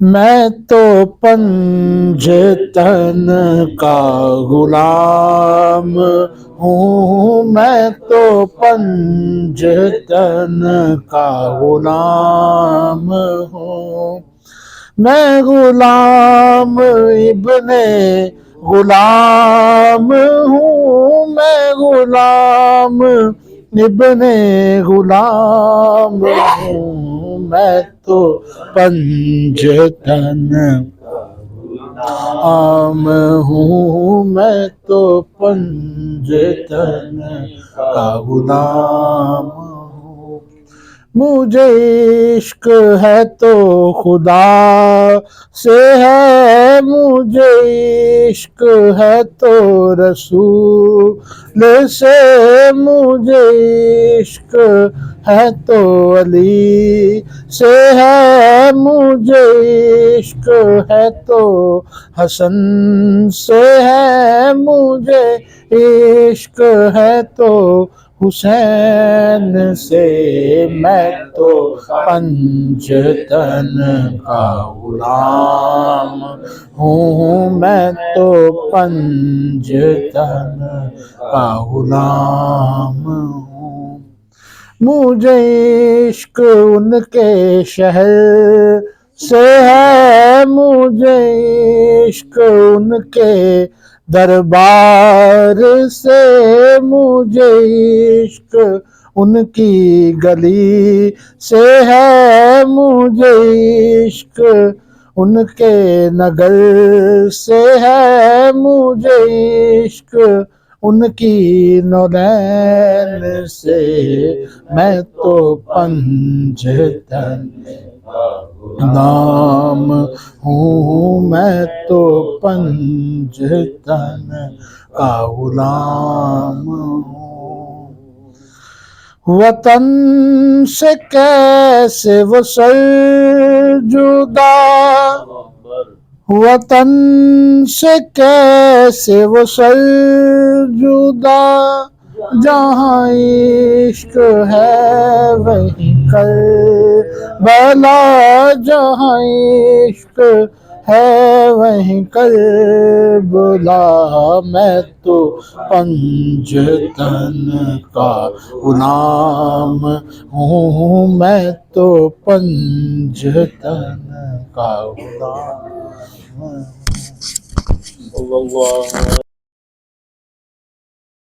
میں تو پنجتن کا غلام ہوں، میں تو پنجتن کا غلام ہوں، میں غلام ابن غلام ہوں، میں غلام ابن غلام ہوں، میں تو پنجتن عام ہوں، میں تو پنجتن کا غلام ہوں، مجھے عشق ہے تو خدا سے ہے، مجھے عشق ہے تو رسول سے، مجھے عشق ہے تو علی سے ہے، مجھے عشق ہے تو حسن سے ہے، مجھے عشق ہے تو حسین سے، میں تو پنجتن کا غلام ہوں، میں تو پنجتن کا غلام ہوں، مجھے عشق ان کے شہر سے ہے، مجھے عشق ان کے دربار سے، مجھے عشق ان کی گلی سے ہے، مجھے عشق ان کے نگر سے ہے، مجھے عشق ان کی نورین سے، میں تو پنجتن نام ہوں، میں تو پنجتن کا غلام ہوں، وطن سے کیسے وہ سر جدا، وطن سے کیسے وہ سر جدا، جہاں عشق ہے وہیں کربلا، جہاں عشق ہے وہیں کربلا، میں تو پنجتن کا غلام ہوں، میں تو پنجتن کا غلام ہوں۔